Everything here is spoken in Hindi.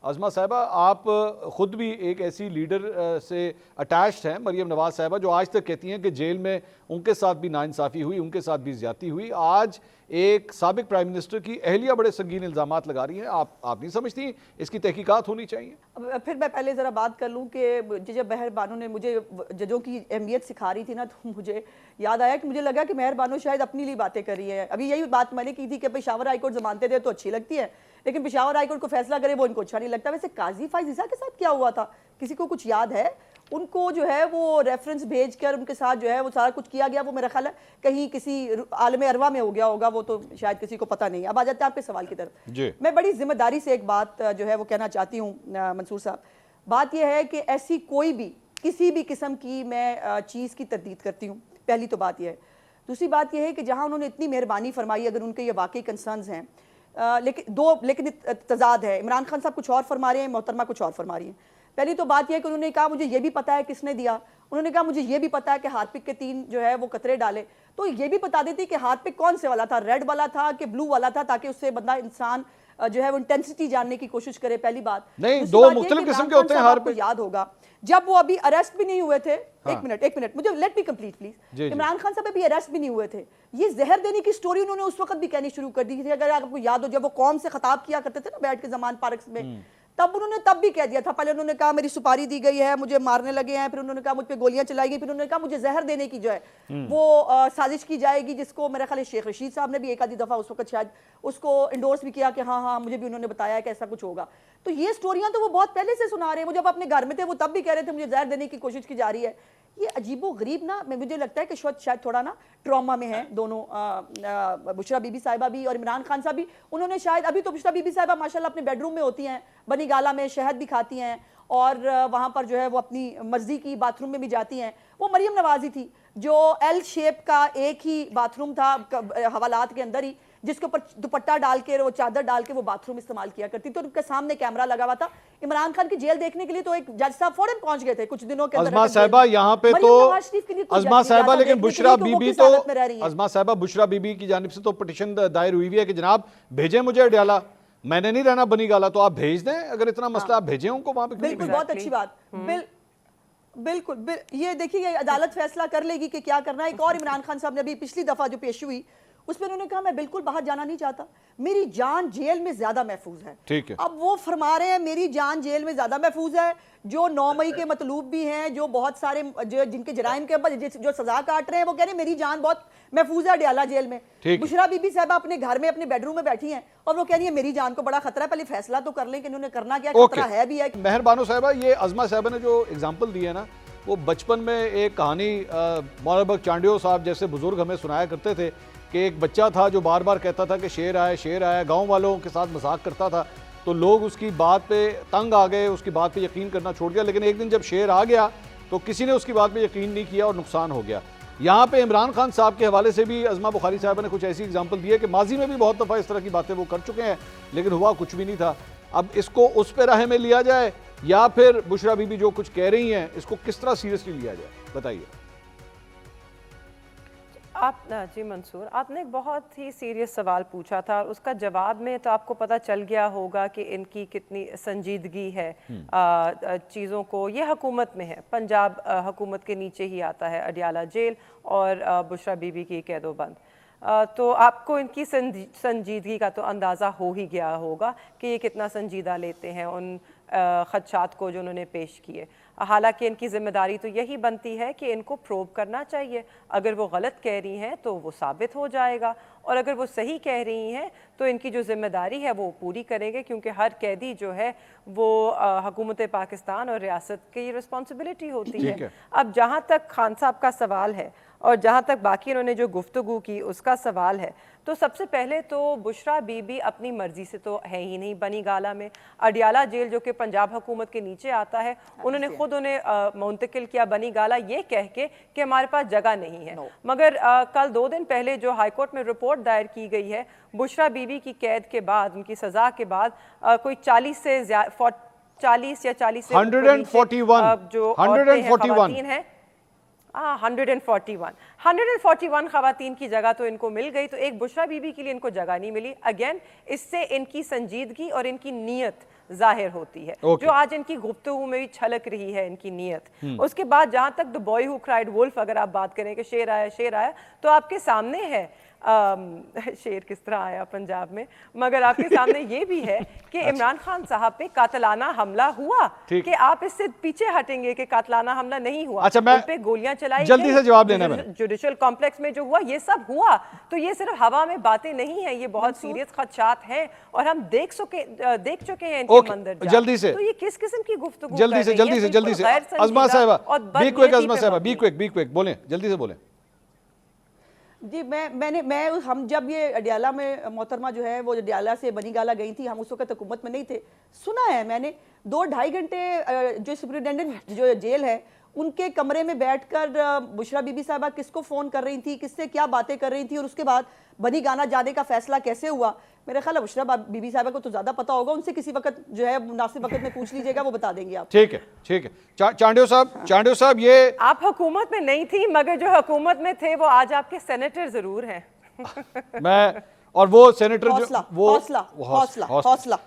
अज़मा साहिबा, आप ख़ुद भी एक ऐसी लीडर से अटैच्ड हैं, मरीम नवाज़ साहिबा, जो आज तक कहती हैं कि जेल में उनके साथ भी नाइंसाफ़ी हुई, उनके साथ भी ज़्यादती हुई। आज एक साबिक प्राइम मिनिस्टर की अहलिया बड़े संगीन इल्ज़ामात लगा रही हैं। आप नहीं समझती इसकी तहकीकात होनी चाहिए? फिर मैं पहले ज़रा बात कर लूँ कि जब मेहर बानो ने मुझे जजों की अहमियत सिखा रही थी ना, तो मुझे याद आया कि मुझे लगा कि मेहर बानो शायद अपनी लिए बातें कर रही है। अभी यही बात मैंने की थी कि पेशावर हाईकोर्ट जमानतें दे तो अच्छी लगती है, लेकिन पेशावर हाईकोर्ट को फैसला करे वो इनको अच्छा नहीं लगता। वैसे काजी फाइज ईसा के साथ क्या हुआ था, किसी को कुछ याद है? उनको जो है वो रेफरेंस भेजकर उनके साथ जो है वो सारा कुछ किया गया। वो मेरा ख्याल है कहीं किसी आलम अरवा में हो गया होगा, वो तो शायद किसी को पता नहीं। अब आ जाते हैं आपके सवाल की तरफ। मैं बड़ी जिम्मेदारी से एक बात जो है वो कहना चाहती हूँ मंसूर साहब। बात यह है कि ऐसी कोई भी किसी भी किस्म की मैं चीज़ की तरदीद करती हूँ, पहली तो बात यह है। दूसरी बात यह है कि जहाँ उन्होंने इतनी मेहरबानी फरमाई, अगर उनके ये वाकई कंसर्न्स हैं, लेकिन तजाद है। इमरान खान साहब कुछ और फरमा रहे हैं, मोहतरमा कुछ और फरमा रही हैं। पहली तो बात यह है कि उन्होंने कहा मुझे ये भी पता है किसने दिया। उन्होंने कहा मुझे ये भी पता है कि हार्पिक के 3 जो है वो कतरे डाले। तो ये भी बता देती कि हार्पिक कौन से वाला था, रेड वाला था कि ब्लू वाला था, ताकि उससे बंदा इंसान जो है वो इंटेंसिटी जानने की कोशिश करे। पहली बात नहीं, 2 मुख्तलिफ किस्म के होते हैं। हार्पिक याद होगा जब वो अभी अरेस्ट भी नहीं हुए थे। हाँ। एक मिनट मुझे let me complete please. Imran Khan साहब अभी अरेस्ट भी नहीं हुए थे। ये जहर देने की स्टोरी उन्होंने उस वक्त भी कहनी शुरू कर दी थी। अगर आपको याद हो, जब वो कौम से खिताब किया करते थे ना बैठ के जमान पार्क में, तब उन्होंने तब भी कह दिया था। पहले उन्होंने कहा मेरी सुपारी दी गई है, मुझे मारने लगे हैं, फिर उन्होंने कहा मुझ पे गोलियां चलाई गई, फिर उन्होंने कहा मुझे जहर देने की जो है वो साजिश की जाएगी, जिसको मेरे ख्याल शेख रशीद साहब ने भी एक आधी दफा उस वक्त शायद उसको इंडोर्स भी किया कि हाँ हाँ मुझे भी उन्होंने बताया कि ऐसा कुछ होगा। तो ये स्टोरियां तो वो बहुत पहले से सुना रहे हैं। वो जब अपने घर में थे वो तब भी कह रहे थे मुझे जहर देने की कोशिश की जा रही है। ये अजीबो गरीब ना, मुझे लगता है कि शायद थोड़ा ना ट्रॉमा में है दोनों, बुशरा बीबी साहिबा भी और इमरान खान साहब भी। उन्होंने शायद, अभी तो बुशरा बीबी साहिबा माशाल्लाह अपने बेडरूम में होती हैं, बनी गाला में शहद भी खाती हैं और वहाँ पर जो है वो अपनी मर्जी की बाथरूम में भी जाती हैं। वो मरीम नवाज़ी थी जो एल शेप का एक ही बाथरूम था हवालात के अंदर ही, जिसके ऊपर दुपट्टा डाल के वो चादर डाल के वो बाथरूम इस्तेमाल किया करती। तो उनके सामने कैमरा लगा हुआ था। इमरान खान की जेल देखने के लिए तो एक जज साहब फौरन पहुंच गए थे कुछ दिनों के अंदर। अज़मा साहिबा यहाँ पे तो अज़मा साहिबा, लेकिन बुशरा बीबी तो अज़मा साहिबा बुशरा बीबी की जानिब से तो पिटीशन दायर हुई है कि जनाब भेजें मुझे अडयाला, मैंने नहीं रहना बनी गाला, तो आप भेज दें। अगर इतना मसला आप भेजें उनको वहां पे। बिल्कुल, बहुत अच्छी बात। बिल्कुल ये देखिए अदालत फैसला कर लेगी कि क्या करना है। एक और इमरान खान साहब ने अभी पिछली दफा जो पेश हुई उसमें उन्होंने कहा मैं बिल्कुल बाहर जाना नहीं चाहता, मेरी जान जेल में ज्यादा महफूज है। ठीक है। अब वो फरमा रहे हैं मेरी जान जेल में ज्यादा महफूज है, जो 9 मई के मतलूब भी हैं, जो बहुत सारे जो जिनके जराइम के ऊपर जो सजा काट रहे हैं, वो कह रहे हैं मेरी जान बहुत महफूज है अडयाला जेल में। बुशरा बीबी साहबा अपने घर में अपने बेडरूम में बैठी हैं और वो कह रही है मेरी जान को बड़ा खतरा है। पहले फैसला तो कर लें कि इन्होंने करना क्या, खतरा है भी है। मेहरबानो साहिबा, ये अज़मा साहिबा ने जो एग्जाम्पल दी है ना, वो बचपन में एक कहानी मौलाना चांडियो साहब जैसे बुजुर्ग हमें सुनाया करते थे कि एक बच्चा था जो बार बार कहता था कि शेर आया, गांव वालों के साथ मजाक करता था, तो लोग उसकी बात पे तंग आ गए, उसकी बात पे यकीन करना छोड़ दिया। लेकिन एक दिन जब शेर आ गया तो किसी ने उसकी बात पे यकीन नहीं किया और नुकसान हो गया। यहाँ पे इमरान खान साहब के हवाले से भी अज़मा बुखारी साहब ने कुछ ऐसी एग्जाम्पल दी है कि माजी में भी बहुत दफ़ा इस तरह की बातें वो कर चुके हैं, लेकिन हुआ कुछ भी नहीं था। अब इसको उस पर राह में लिया जाए या फिर बुशरा बीबी जो कुछ कह रही हैं इसको किस तरह सीरियसली लिया जाए, बताइए। आप जी मंसूर, आपने एक बहुत ही सीरियस सवाल पूछा था और उसका जवाब में तो आपको पता चल गया होगा कि इनकी कितनी संजीदगी है चीज़ों को। ये हुकूमत में है, पंजाब हुकूमत के नीचे ही आता है अडयाला जेल और बुशरा बीबी की कैदोबंद। तो आपको इनकी संजीदगी का तो अंदाज़ा हो ही गया होगा कि ये कितना संजीदा लेते हैं उन खदशात को जो उन्होंने पेश किए। हालांकि इनकी जिम्मेदारी तो यही बनती है कि इनको प्रोब करना चाहिए। अगर वो गलत कह रही हैं तो वो साबित हो जाएगा, और अगर वो सही कह रही हैं तो इनकी जो जिम्मेदारी है वो पूरी करेंगे, क्योंकि हर कैदी जो है वो हुकूमत पाकिस्तान और रियासत की रिस्पॉन्सिबिलिटी होती है। अब जहाँ तक खान साहब का सवाल है और जहाँ तक बाकी इन्होंने जो गुफ्तगू की उसका सवाल है, तो सबसे पहले तो बुशरा बीबी अपनी मर्जी से तो है ही नहीं बनी गाला में। अडयाला जेल जो कि पंजाब हुकूमत के नीचे आता है, उन्होंने खुद उन्हें मुंतकिल किया बनी गाला ये कह के कि हमारे पास जगह नहीं है। मगर कल 2 दिन पहले जो हाईकोर्ट में रिपोर्ट दायर की गई है, बुशरा बीबी की कैद के बाद, उनकी सजा के बाद कोई 40 से 40 या 40 से 141 जो खवातीन हैं 141 खवातीन की जगह तो इनको मिल गई, तो एक बुशरा बीबी के लिए इनको जगह नहीं मिली। अगेन इससे इनकी संजीदगी और इनकी नीयत जाहिर होती है, Okay. जो आज इनकी गुफ्तगू में भी छलक रही है इनकी नीयत। उसके बाद जहां तक the boy who cried wolf अगर आप बात करें कि शेर आया, तो आपके सामने है शेर किस तरह आया पंजाब में, मगर आपके सामने ये भी है कि इमरान खान साहब पे कातलाना हमला हुआ, कि आप इससे पीछे हटेंगे कि कातलाना हमला नहीं हुआ। अच्छा, मैं उन पे गोलियां चलाई जल्दी से जवाब देना है। जुडिशियल कॉम्प्लेक्स में जो हुआ ये सब हुआ, तो ये सिर्फ हवा में बातें नहीं है, ये बहुत सीरियस खदशात हैं और हम देख चुके हैं इनके मंजर। जल्दी से, तो ये किस किस्म की गुफ्तगू जल्दी से अज़मा साहिबा, बी क्विक बोलें, जल्दी से बोलें। जी हम जब ये अडियाला में मोहतरमा जो है वो अडियाला से बनीगाला गई थी, हम उस वक्त हुकूमत में नहीं थे, सुना है मैंने 2-2.5 घंटे जो सुपरिटेंडेंट जो जेल है उनके कमरे में बैठकर बुशरा बीबी साहबा किसको फ़ोन कर रही थी, किससे क्या बातें कर रही थी, और उसके बाद बनीगाना जाने का फैसला कैसे हुआ। मेरे ख्याल है बुशरा बीबी साहबा को तो ज़्यादा पता होगा, उनसे किसी वक्त जो है मुनासिब वक्त में पूछ लीजिएगा, वो बता देंगे आप। ठीक है। चांडियो साहब ये आप हुकूमत में नहीं थी, मगर जो हुकूमत में थे वो आज आपके सेनेटर जरूर हैं। मैं और वो सेनेटर हौसला